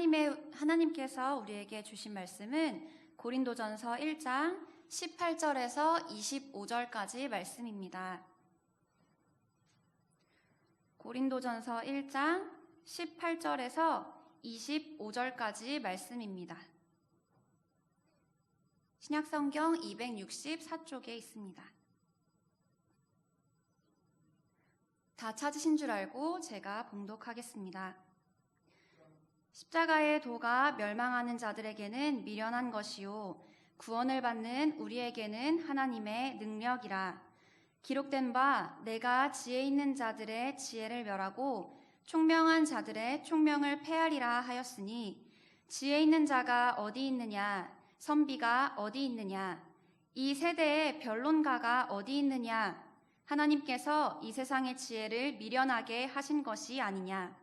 하나님께서 우리에게 주신 말씀은 고린도전서 1장 18절에서 25절까지 말씀입니다. 고린도전서 1장 18절에서 25절까지 말씀입니다. 신약성경 264쪽에 있습니다. 다 찾으신 줄 알고 제가 봉독하겠습니다. 십자가의 도가 멸망하는 자들에게는 미련한 것이요 구원을 받는 우리에게는 하나님의 능력이라. 기록된 바 내가 지혜 있는 자들의 지혜를 멸하고 총명한 자들의 총명을 폐하리라 하였으니 지혜 있는 자가 어디 있느냐, 선비가 어디 있느냐, 이 세대의 변론가가 어디 있느냐. 하나님께서 이 세상의 지혜를 미련하게 하신 것이 아니냐.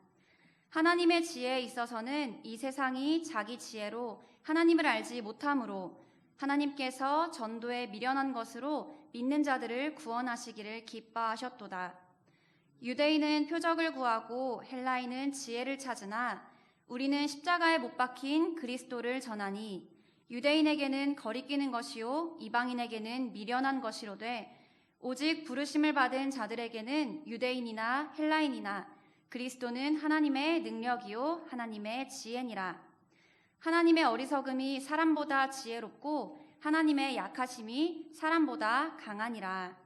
하나님의 지혜에 있어서는 이 세상이 자기 지혜로 하나님을 알지 못하므로 하나님께서 전도에 미련한 것으로 믿는 자들을 구원하시기를 기뻐하셨도다. 유대인은 표적을 구하고 헬라인은 지혜를 찾으나 우리는 십자가에 못 박힌 그리스도를 전하니 유대인에게는 거리끼는 것이요 이방인에게는 미련한 것이로되 오직 부르심을 받은 자들에게는 유대인이나 헬라인이나 그리스도는 하나님의 능력이요 하나님의 지혜니라. 하나님의 어리석음이 사람보다 지혜롭고 하나님의 약하심이 사람보다 강하니라.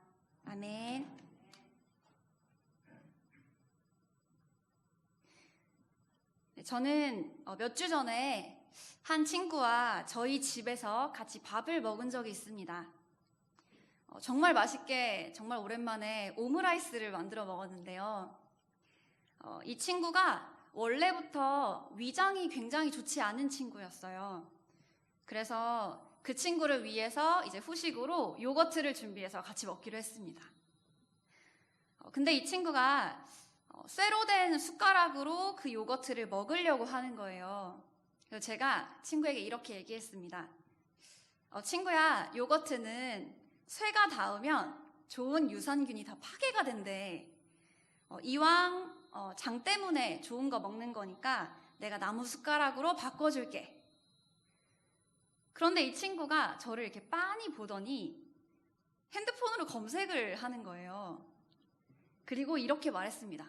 아멘. 저는 몇 주 전에 한 친구와 저희 집에서 같이 밥을 먹은 적이 있습니다. 정말 맛있게 정말 오랜만에 오므라이스를 만들어 먹었는데요. 이 친구가 원래부터 위장이 굉장히 좋지 않은 친구였어요. 그래서 그 친구를 위해서 이제 후식으로 요거트를 준비해서 같이 먹기로 했습니다. 근데 이 친구가 쇠로 된 숟가락으로 그 요거트를 먹으려고 하는 거예요. 그래서 제가 친구에게 이렇게 얘기했습니다. 친구야, 요거트는 쇠가 닿으면 좋은 유산균이 다 파괴가 된대. 이왕 장 때문에 좋은 거 먹는 거니까 내가 나무 숟가락으로 바꿔줄게. 그런데 이 친구가 저를 이렇게 빤히 보더니 핸드폰으로 검색을 하는 거예요. 그리고 이렇게 말했습니다.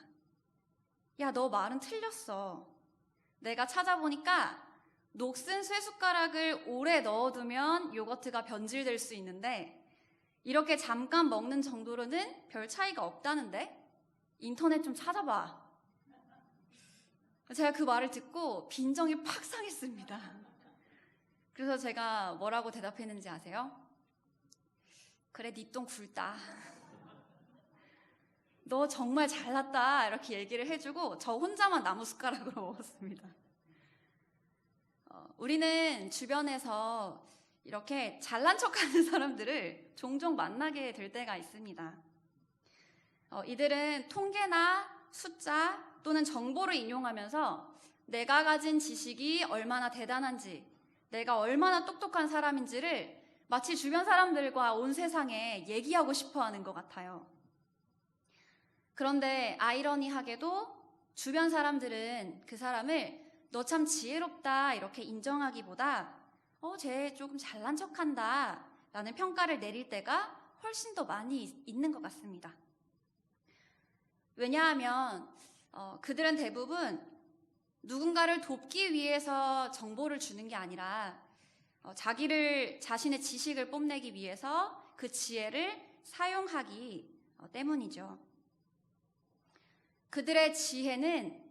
야, 너 말은 틀렸어. 내가 찾아보니까 녹슨 쇠숟가락을 오래 넣어두면 요거트가 변질될 수 있는데 이렇게 잠깐 먹는 정도로는 별 차이가 없다는데? 인터넷 좀 찾아봐. 제가 그 말을 듣고 빈정이 팍 상했습니다. 그래서 제가 뭐라고 대답했는지 아세요? 그래, 니 똥 굵다. 너 정말 잘났다. 이렇게 얘기를 해주고 저 혼자만 나무 숟가락으로 먹었습니다. 우리는 주변에서 이렇게 잘난 척하는 사람들을 종종 만나게 될 때가 있습니다. 이들은 통계나 숫자 또는 정보를 인용하면서 내가 가진 지식이 얼마나 대단한지, 내가 얼마나 똑똑한 사람인지를 마치 주변 사람들과 온 세상에 얘기하고 싶어 하는 것 같아요. 그런데 아이러니하게도 주변 사람들은 그 사람을 너 참 지혜롭다 이렇게 인정하기보다 쟤 조금 잘난 척한다 라는 평가를 내릴 때가 훨씬 더 많이 있는 것 같습니다. 왜냐하면 그들은 대부분 누군가를 돕기 위해서 정보를 주는 게 아니라 자신의 지식을 뽐내기 위해서 그 지혜를 사용하기 때문이죠. 그들의 지혜는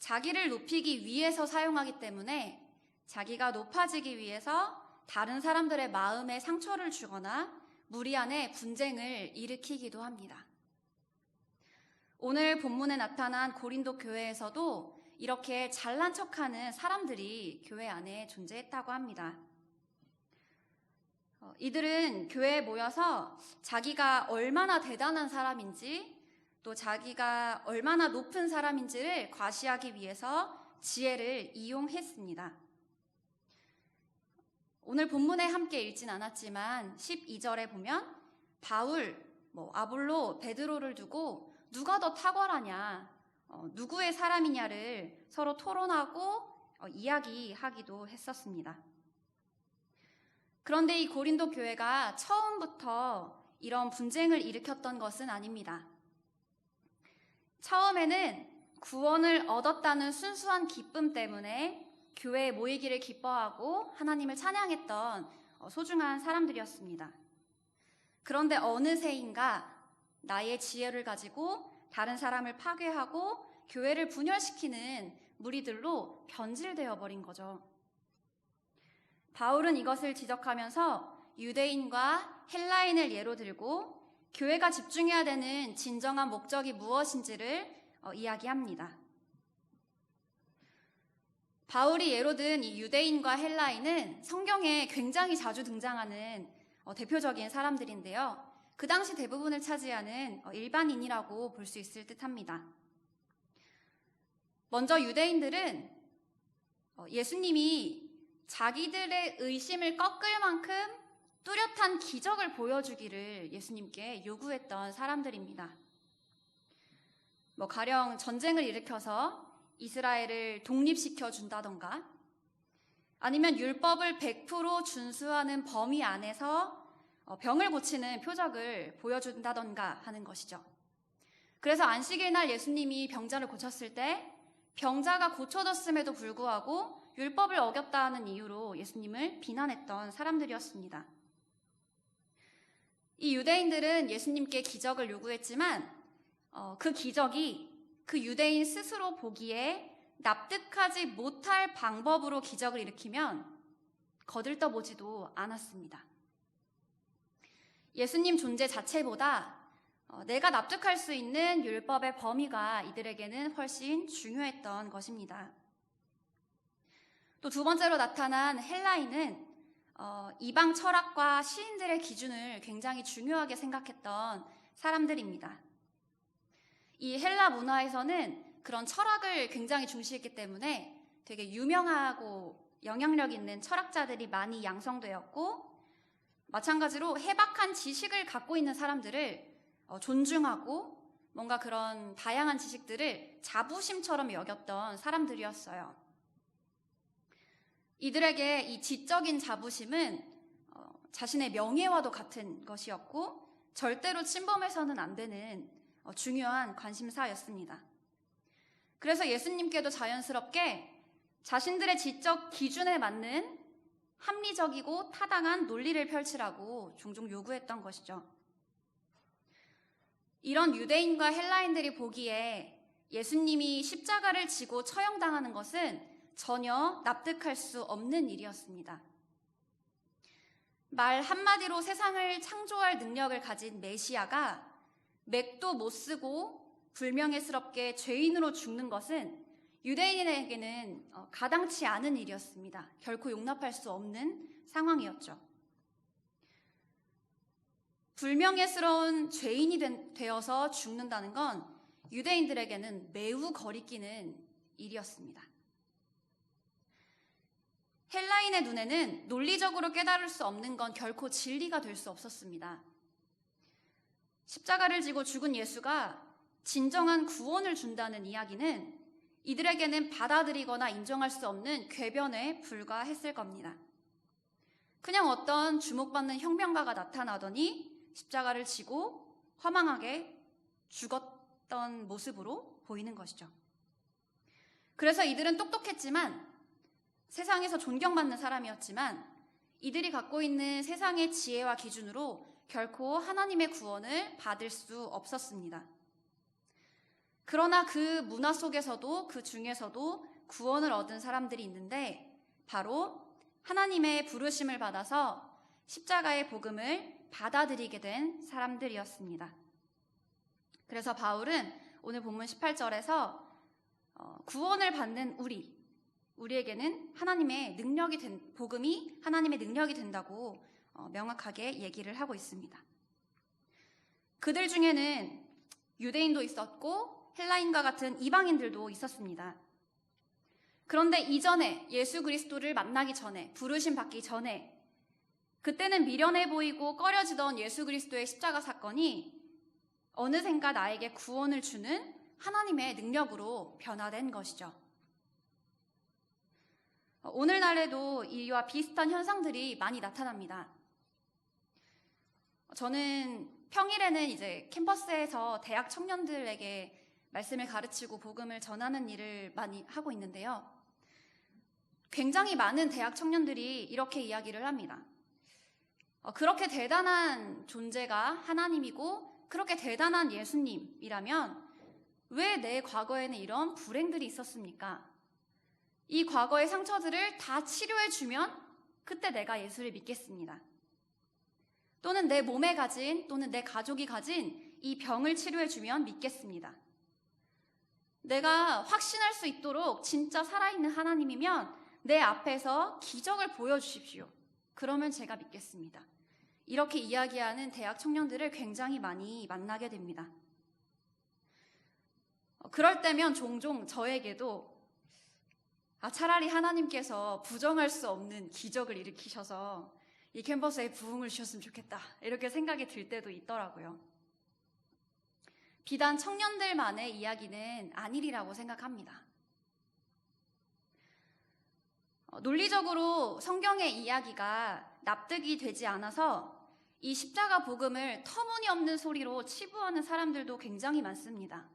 자기를 높이기 위해서 사용하기 때문에 자기가 높아지기 위해서 다른 사람들의 마음에 상처를 주거나 무리한의 분쟁을 일으키기도 합니다. 오늘 본문에 나타난 고린도 교회에서도 이렇게 잘난 척하는 사람들이 교회 안에 존재했다고 합니다. 이들은 교회에 모여서 자기가 얼마나 대단한 사람인지 또 자기가 얼마나 높은 사람인지를 과시하기 위해서 지혜를 이용했습니다. 오늘 본문에 함께 읽진 않았지만 12절에 보면 바울, 아볼로, 베드로를 두고 누가 더 탁월하냐, 누구의 사람이냐를 서로 토론하고 이야기하기도 했었습니다. 그런데 이 고린도 교회가 처음부터 이런 분쟁을 일으켰던 것은 아닙니다. 처음에는 구원을 얻었다는 순수한 기쁨 때문에 교회에 모이기를 기뻐하고 하나님을 찬양했던 소중한 사람들이었습니다. 그런데 어느새인가 나의 지혜를 가지고 다른 사람을 파괴하고 교회를 분열시키는 무리들로 변질되어 버린 거죠. 바울은 이것을 지적하면서 유대인과 헬라인을 예로 들고 교회가 집중해야 되는 진정한 목적이 무엇인지를 이야기합니다. 바울이 예로 든 이 유대인과 헬라인은 성경에 굉장히 자주 등장하는 대표적인 사람들인데요. 그 당시 대부분을 차지하는 일반인이라고 볼 수 있을 듯합니다. 먼저 유대인들은 예수님이 자기들의 의심을 꺾을 만큼 뚜렷한 기적을 보여주기를 예수님께 요구했던 사람들입니다. 가령 전쟁을 일으켜서 이스라엘을 독립시켜 준다던가 아니면 율법을 100% 준수하는 범위 안에서 병을 고치는 표적을 보여준다던가 하는 것이죠. 그래서 안식일 날 예수님이 병자를 고쳤을 때 병자가 고쳐졌음에도 불구하고 율법을 어겼다는 이유로 예수님을 비난했던 사람들이었습니다. 이 유대인들은 예수님께 기적을 요구했지만 그 기적이 그 유대인 스스로 보기에 납득하지 못할 방법으로 기적을 일으키면 거들떠보지도 않았습니다. 예수님 존재 자체보다 내가 납득할 수 있는 율법의 범위가 이들에게는 훨씬 중요했던 것입니다. 또 두 번째로 나타난 헬라인은 이방 철학과 시인들의 기준을 굉장히 중요하게 생각했던 사람들입니다. 이 헬라 문화에서는 그런 철학을 굉장히 중시했기 때문에 되게 유명하고 영향력 있는 철학자들이 많이 양성되었고 마찬가지로 해박한 지식을 갖고 있는 사람들을 존중하고 뭔가 그런 다양한 지식들을 자부심처럼 여겼던 사람들이었어요. 이들에게 이 지적인 자부심은 자신의 명예와도 같은 것이었고 절대로 침범해서는 안 되는 중요한 관심사였습니다. 그래서 예수님께도 자연스럽게 자신들의 지적 기준에 맞는 합리적이고 타당한 논리를 펼치라고 종종 요구했던 것이죠. 이런 유대인과 헬라인들이 보기에 예수님이 십자가를 지고 처형당하는 것은 전혀 납득할 수 없는 일이었습니다. 말 한마디로 세상을 창조할 능력을 가진 메시아가 맥도 못 쓰고 불명예스럽게 죄인으로 죽는 것은 유대인에게는 가당치 않은 일이었습니다. 결코 용납할 수 없는 상황이었죠. 불명예스러운 죄인이 되어서 죽는다는 건 유대인들에게는 매우 거리끼는 일이었습니다. 헬라인의 눈에는 논리적으로 깨달을 수 없는 건 결코 진리가 될 수 없었습니다. 십자가를 지고 죽은 예수가 진정한 구원을 준다는 이야기는 이들에게는 받아들이거나 인정할 수 없는 궤변에 불과했을 겁니다. 그냥 어떤 주목받는 혁명가가 나타나더니 십자가를 지고 허망하게 죽었던 모습으로 보이는 것이죠. 그래서 이들은 똑똑했지만 세상에서 존경받는 사람이었지만 이들이 갖고 있는 세상의 지혜와 기준으로 결코 하나님의 구원을 받을 수 없었습니다. 그러나 그 문화 속에서도 그 중에서도 구원을 얻은 사람들이 있는데 바로 하나님의 부르심을 받아서 십자가의 복음을 받아들이게 된 사람들이었습니다. 그래서 바울은 오늘 본문 18절에서 구원을 받는 우리에게는 하나님의 능력이 복음이 하나님의 능력이 된다고 명확하게 얘기를 하고 있습니다. 그들 중에는 유대인도 있었고 헬라인과 같은 이방인들도 있었습니다. 그런데 이전에 예수 그리스도를 만나기 전에 부르심 받기 전에 그때는 미련해 보이고 꺼려지던 예수 그리스도의 십자가 사건이 어느샌가 나에게 구원을 주는 하나님의 능력으로 변화된 것이죠. 오늘날에도 이와 비슷한 현상들이 많이 나타납니다. 저는 평일에는 이제 캠퍼스에서 대학 청년들에게 말씀을 가르치고 복음을 전하는 일을 많이 하고 있는데요. 굉장히 많은 대학 청년들이 이렇게 이야기를 합니다. 그렇게 대단한 존재가 하나님이고 그렇게 대단한 예수님이라면 왜 내 과거에는 이런 불행들이 있었습니까? 이 과거의 상처들을 다 치료해주면 그때 내가 예수를 믿겠습니다. 또는 내 몸에 가진 또는 내 가족이 가진 이 병을 치료해주면 믿겠습니다. 내가 확신할 수 있도록 진짜 살아있는 하나님이면 내 앞에서 기적을 보여주십시오. 그러면 제가 믿겠습니다. 이렇게 이야기하는 대학 청년들을 굉장히 많이 만나게 됩니다. 그럴 때면 종종 저에게도 차라리 하나님께서 부정할 수 없는 기적을 일으키셔서 이 캠퍼스에 부흥을 주셨으면 좋겠다 이렇게 생각이 들 때도 있더라고요. 비단 청년들만의 이야기는 아니리라고 생각합니다. 논리적으로 성경의 이야기가 납득이 되지 않아서 이 십자가 복음을 터무니없는 소리로 치부하는 사람들도 굉장히 많습니다.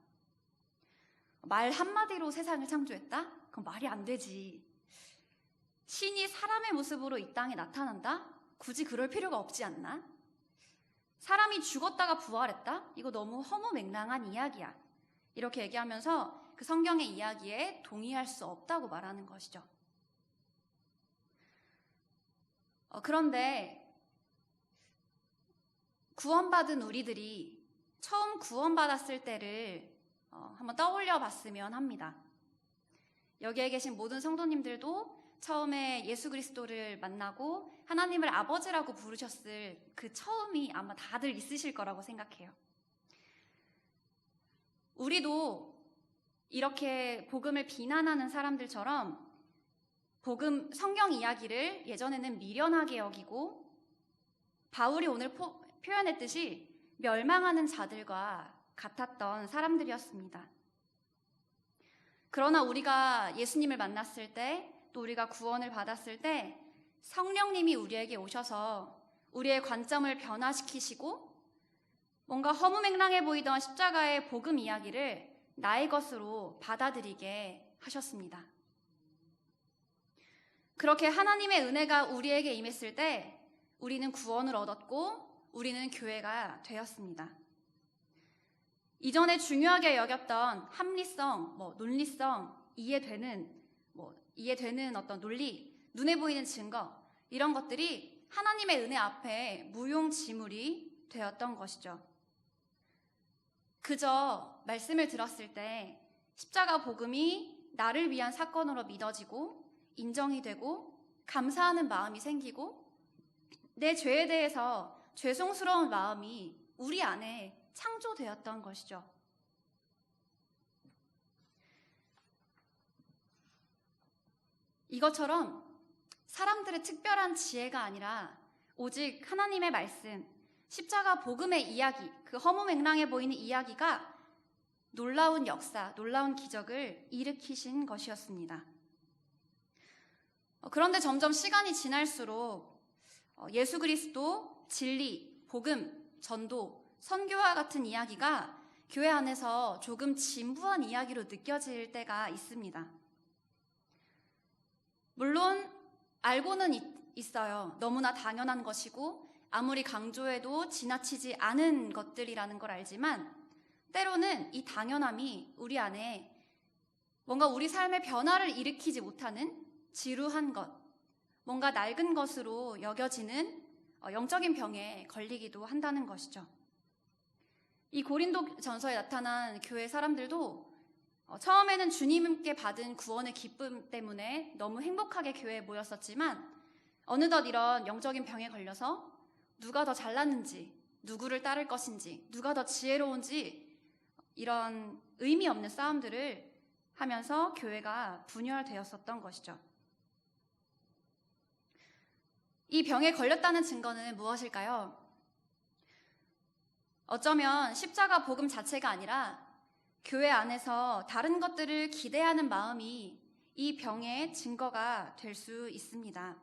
말 한마디로 세상을 창조했다? 그건 말이 안 되지. 신이 사람의 모습으로 이 땅에 나타난다? 굳이 그럴 필요가 없지 않나? 사람이 죽었다가 부활했다? 이거 너무 허무맹랑한 이야기야. 이렇게 얘기하면서 그 성경의 이야기에 동의할 수 없다고 말하는 것이죠. 그런데 구원받은 우리들이 처음 구원받았을 때를 한번 떠올려 봤으면 합니다. 여기에 계신 모든 성도님들도 처음에 예수 그리스도를 만나고 하나님을 아버지라고 부르셨을 그 처음이 아마 다들 있으실 거라고 생각해요. 우리도 이렇게 복음을 비난하는 사람들처럼 복음 성경 이야기를 예전에는 미련하게 여기고 바울이 오늘 표현했듯이 멸망하는 자들과 같았던 사람들이었습니다. 그러나 우리가 예수님을 만났을 때, 또 우리가 구원을 받았을 때 성령님이 우리에게 오셔서 우리의 관점을 변화시키시고 뭔가 허무맹랑해 보이던 십자가의 복음 이야기를 나의 것으로 받아들이게 하셨습니다. 그렇게 하나님의 은혜가 우리에게 임했을 때 우리는 구원을 얻었고 우리는 교회가 되었습니다. 이전에 중요하게 여겼던 합리성, 논리성, 이해되는 어떤 논리, 눈에 보이는 증거, 이런 것들이 하나님의 은혜 앞에 무용지물이 되었던 것이죠. 그저 말씀을 들었을 때 십자가 복음이 나를 위한 사건으로 믿어지고 인정이 되고 감사하는 마음이 생기고 내 죄에 대해서 죄송스러운 마음이 우리 안에 창조되었던 것이죠. 이것처럼 사람들의 특별한 지혜가 아니라 오직 하나님의 말씀, 십자가 복음의 이야기, 그 허무맹랑해 보이는 이야기가 놀라운 역사, 놀라운 기적을 일으키신 것이었습니다. 그런데 점점 시간이 지날수록 예수 그리스도, 진리, 복음, 전도, 선교와 같은 이야기가 교회 안에서 조금 진부한 이야기로 느껴질 때가 있습니다. 물론 알고는 있어요. 너무나 당연한 것이고 아무리 강조해도 지나치지 않은 것들이라는 걸 알지만 때로는 이 당연함이 우리 안에 뭔가 우리 삶의 변화를 일으키지 못하는 지루한 것, 뭔가 낡은 것으로 여겨지는 영적인 병에 걸리기도 한다는 것이죠. 이 고린도 전서에 나타난 교회 사람들도 처음에는 주님께 받은 구원의 기쁨 때문에 너무 행복하게 교회에 모였었지만 어느덧 이런 영적인 병에 걸려서 누가 더 잘났는지, 누구를 따를 것인지, 누가 더 지혜로운지 이런 의미 없는 싸움들을 하면서 교회가 분열되었었던 것이죠. 이 병에 걸렸다는 증거는 무엇일까요? 어쩌면 십자가 복음 자체가 아니라 교회 안에서 다른 것들을 기대하는 마음이 이 병의 증거가 될 수 있습니다.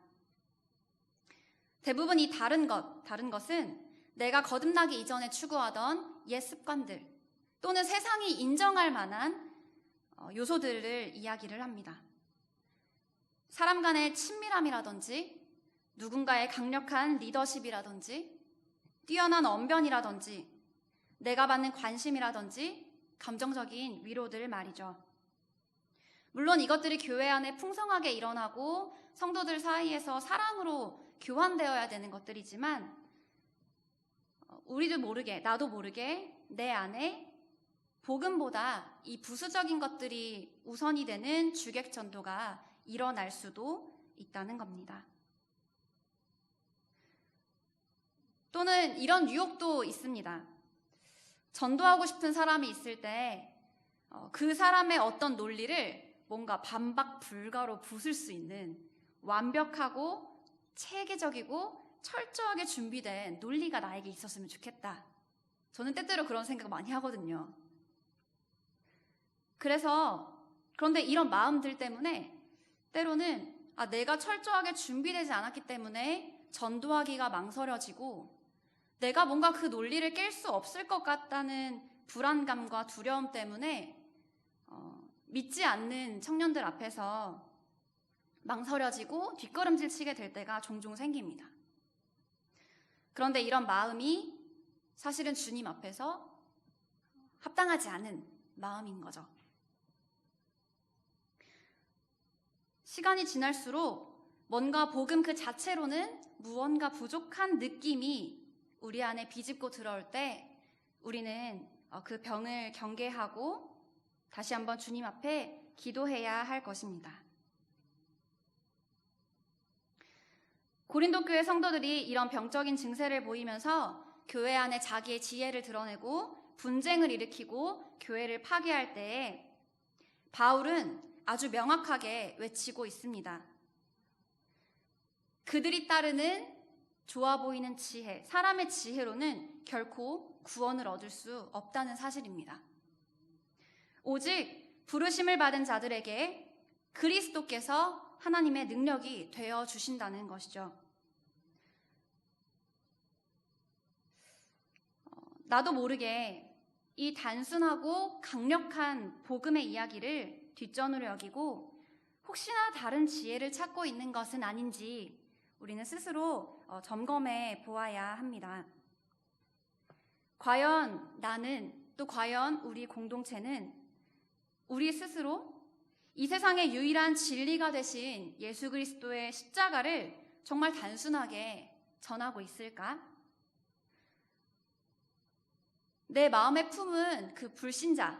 대부분 이 다른 것은 내가 거듭나기 이전에 추구하던 옛 습관들 또는 세상이 인정할 만한 요소들을 이야기를 합니다. 사람 간의 친밀함이라든지 누군가의 강력한 리더십이라든지 뛰어난 언변이라든지 내가 받는 관심이라든지 감정적인 위로들 말이죠. 물론 이것들이 교회 안에 풍성하게 일어나고 성도들 사이에서 사랑으로 교환되어야 되는 것들이지만 우리도 모르게 나도 모르게 내 안에 복음보다 이 부수적인 것들이 우선이 되는 주객 전도가 일어날 수도 있다는 겁니다. 또는 이런 유혹도 있습니다. 전도하고 싶은 사람이 있을 때 그 사람의 어떤 논리를 뭔가 반박 불가로 부술 수 있는 완벽하고 체계적이고 철저하게 준비된 논리가 나에게 있었으면 좋겠다. 저는 때때로 그런 생각 많이 하거든요. 그런데 이런 마음들 때문에 때로는 내가 철저하게 준비되지 않았기 때문에 전도하기가 망설여지고 내가 뭔가 그 논리를 깰 수 없을 것 같다는 불안감과 두려움 때문에 믿지 않는 청년들 앞에서 망설여지고 뒷걸음질 치게 될 때가 종종 생깁니다. 그런데 이런 마음이 사실은 주님 앞에서 합당하지 않은 마음인 거죠. 시간이 지날수록 뭔가 복음 그 자체로는 무언가 부족한 느낌이 우리 안에 비집고 들어올 때 우리는 그 병을 경계하고 다시 한번 주님 앞에 기도해야 할 것입니다. 고린도 교회 성도들이 이런 병적인 증세를 보이면서 교회 안에 자기의 지혜를 드러내고 분쟁을 일으키고 교회를 파괴할 때에 바울은 아주 명확하게 외치고 있습니다. 그들이 따르는 좋아 보이는 지혜, 사람의 지혜로는 결코 구원을 얻을 수 없다는 사실입니다. 오직 부르심을 받은 자들에게 그리스도께서 하나님의 능력이 되어 주신다는 것이죠. 나도 모르게 이 단순하고 강력한 복음의 이야기를 뒷전으로 여기고 혹시나 다른 지혜를 찾고 있는 것은 아닌지 우리는 스스로 점검해 보아야 합니다. 과연 나는 또 과연 우리 공동체는 우리 스스로 이 세상의 유일한 진리가 되신 예수 그리스도의 십자가를 정말 단순하게 전하고 있을까? 내 마음에 품은 그 불신자,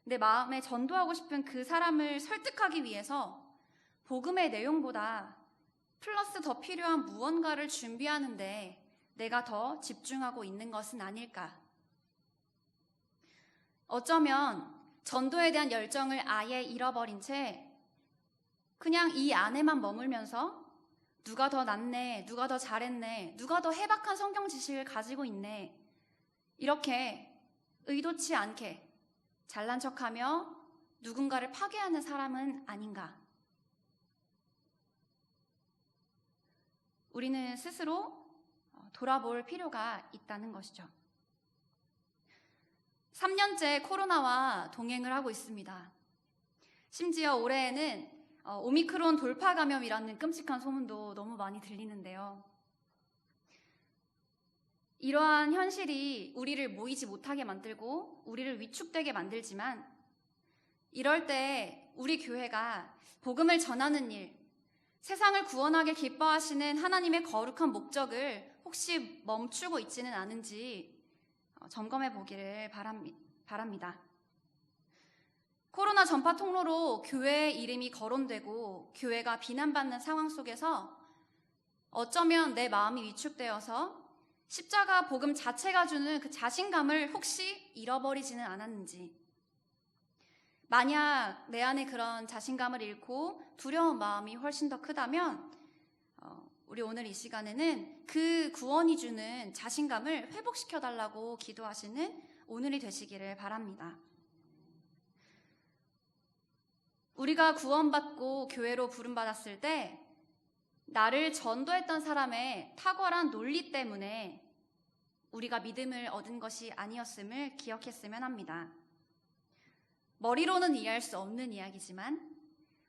내 마음에 전도하고 싶은 그 사람을 설득하기 위해서 복음의 내용보다 플러스 더 필요한 무언가를 준비하는데 내가 더 집중하고 있는 것은 아닐까? 어쩌면 전도에 대한 열정을 아예 잃어버린 채 그냥 이 안에만 머물면서 누가 더 낫네, 누가 더 잘했네, 누가 더 해박한 성경 지식을 가지고 있네, 이렇게 의도치 않게 잘난 척하며 누군가를 파괴하는 사람은 아닌가? 우리는 스스로 돌아볼 필요가 있다는 것이죠. 3년째 코로나와 동행을 하고 있습니다. 심지어 올해에는 오미크론 돌파 감염이라는 끔찍한 소문도 너무 많이 들리는데요. 이러한 현실이 우리를 모이지 못하게 만들고 우리를 위축되게 만들지만 이럴 때 우리 교회가 복음을 전하는 일, 세상을 구원하게 기뻐하시는 하나님의 거룩한 목적을 혹시 멈추고 있지는 않은지 점검해 보기를 바랍니다. 코로나 전파 통로로 교회의 이름이 거론되고 교회가 비난받는 상황 속에서 어쩌면 내 마음이 위축되어서 십자가 복음 자체가 주는 그 자신감을 혹시 잃어버리지는 않았는지, 만약 내 안에 그런 자신감을 잃고 두려운 마음이 훨씬 더 크다면 우리 오늘 이 시간에는 그 구원이 주는 자신감을 회복시켜달라고 기도하시는 오늘이 되시기를 바랍니다. 우리가 구원받고 교회로 부름받았을 때 나를 전도했던 사람의 탁월한 논리 때문에 우리가 믿음을 얻은 것이 아니었음을 기억했으면 합니다. 머리로는 이해할 수 없는 이야기지만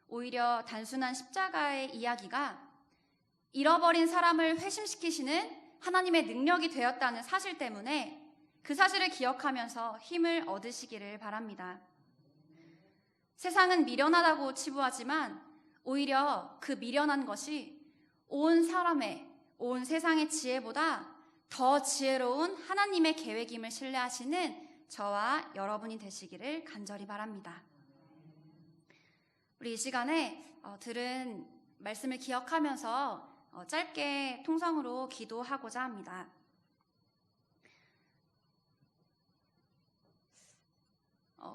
오히려 단순한 십자가의 이야기가 잃어버린 사람을 회심시키시는 하나님의 능력이 되었다는 사실 때문에 그 사실을 기억하면서 힘을 얻으시기를 바랍니다. 세상은 미련하다고 치부하지만 오히려 그 미련한 것이 온 세상의 지혜보다 더 지혜로운 하나님의 계획임을 신뢰하시는 저와 여러분이 되시기를 간절히 바랍니다. 우리 이 시간에 들은 말씀을 기억하면서 짧게 통성으로 기도하고자 합니다.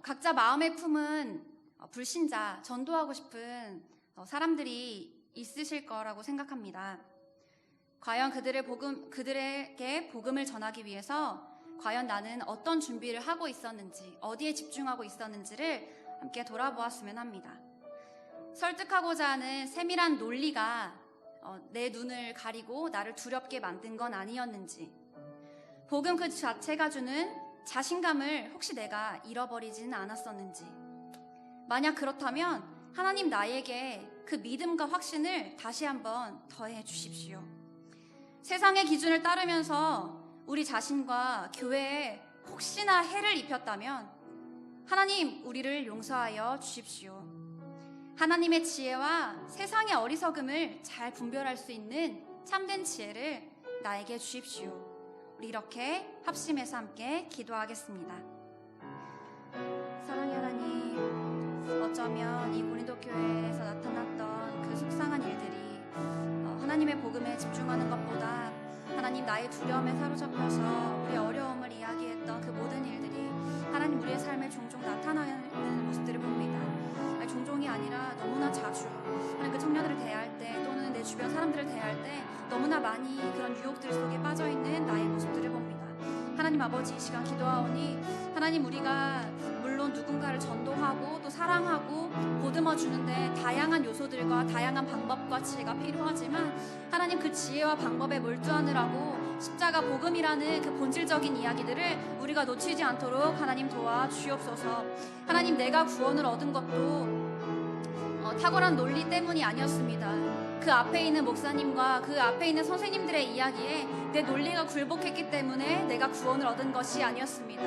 각자 마음에 품은 불신자, 전도하고 싶은 사람들이 있으실 거라고 생각합니다. 과연 그들에게 복음을 전하기 위해서 과연 나는 어떤 준비를 하고 있었는지, 어디에 집중하고 있었는지를 함께 돌아보았으면 합니다. 설득하고자 하는 세밀한 논리가 내 눈을 가리고 나를 두렵게 만든 건 아니었는지, 복음 그 자체가 주는 자신감을 혹시 내가 잃어버리지는 않았었는지, 만약 그렇다면 하나님 나에게 그 믿음과 확신을 다시 한번 더해 주십시오. 세상의 기준을 따르면서 우리 자신과 교회에 혹시나 해를 입혔다면 하나님 우리를 용서하여 주십시오. 하나님의 지혜와 세상의 어리석음을 잘 분별할 수 있는 참된 지혜를 나에게 주십시오. 우리 이렇게 합심해서 함께 기도하겠습니다. 사랑의 하나님, 어쩌면 이 고린도 교회에서 나타났던 그 속상한 일들이 하나님의 복음에 집중하는 것보다 하나님 나의 두려움에 사로잡혀서 우리의 어려움을 이야기했던 그 모든 일들이 하나님 우리의 삶에 종종 나타나는 모습들을 봅니다. 종종이 아니라 너무나 자주 하나님 그 청년들을 대할 때 또는 내 주변 사람들을 대할 때 너무나 많이 그런 유혹들 속에 빠져있는 나의 모습들을 봅니다. 하나님 아버지, 이 시간 기도하오니 하나님 우리가 물론 누군가를 전도하고 또 사랑하고 보듬어 주는데 다양한 요소들과 다양한 방법과 지혜가 필요하지만 하나님 그 지혜와 방법에 몰두하느라고 십자가 복음이라는 그 본질적인 이야기들을 우리가 놓치지 않도록 하나님 도와주옵소서. 하나님 내가 구원을 얻은 것도 탁월한 논리 때문이 아니었습니다. 그 앞에 있는 목사님과 그 앞에 있는 선생님들의 이야기에 내 논리가 굴복했기 때문에 내가 구원을 얻은 것이 아니었습니다.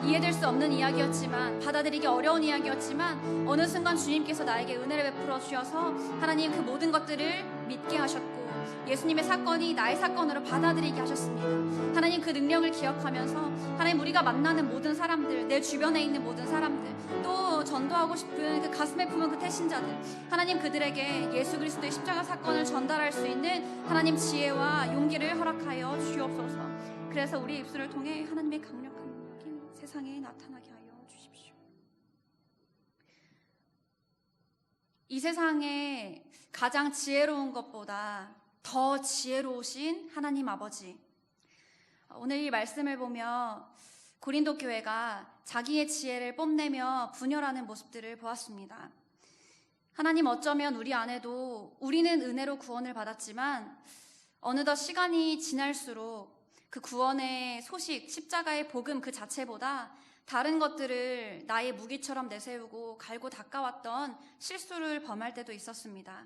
이해될 수 없는 이야기였지만, 받아들이기 어려운 이야기였지만 어느 순간 주님께서 나에게 은혜를 베풀어 주셔서 하나님 그 모든 것들을 믿게 하셨고 예수님의 사건이 나의 사건으로 받아들이게 하셨습니다. 하나님 그 능력을 기억하면서 하나님 우리가 만나는 모든 사람들, 내 주변에 있는 모든 사람들, 또 전도하고 싶은 그 가슴에 품은 그 태신자들, 하나님 그들에게 예수 그리스도의 십자가 사건을 전달할 수 있는 하나님 지혜와 용기를 허락하여 주시옵소서. 그래서 우리의 입술을 통해 하나님의 강력한 능력이 세상에 나타나게 하여 주십시오. 이 세상에 가장 지혜로운 것보다 더 지혜로우신 하나님 아버지, 오늘 이 말씀을 보며 고린도 교회가 자기의 지혜를 뽐내며 분열하는 모습들을 보았습니다. 하나님 어쩌면 우리 안에도 우리는 은혜로 구원을 받았지만 어느덧 시간이 지날수록 그 구원의 소식, 십자가의 복음 그 자체보다 다른 것들을 나의 무기처럼 내세우고 갈고 닦아왔던 실수를 범할 때도 있었습니다.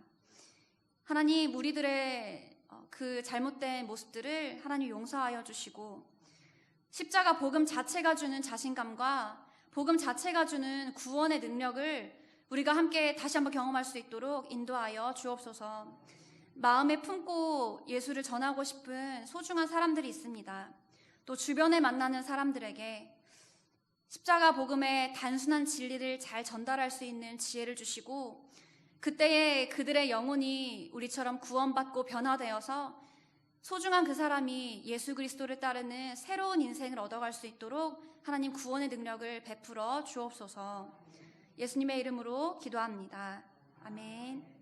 하나님 우리들의 그 잘못된 모습들을 하나님 용서하여 주시고 십자가 복음 자체가 주는 자신감과 복음 자체가 주는 구원의 능력을 우리가 함께 다시 한번 경험할 수 있도록 인도하여 주옵소서. 마음에 품고 예수를 전하고 싶은 소중한 사람들이 있습니다. 또 주변에 만나는 사람들에게 십자가 복음의 단순한 진리를 잘 전달할 수 있는 지혜를 주시고 그때에 그들의 영혼이 우리처럼 구원받고 변화되어서 소중한 그 사람이 예수 그리스도를 따르는 새로운 인생을 얻어갈 수 있도록 하나님 구원의 능력을 베풀어 주옵소서. 예수님의 이름으로 기도합니다. 아멘.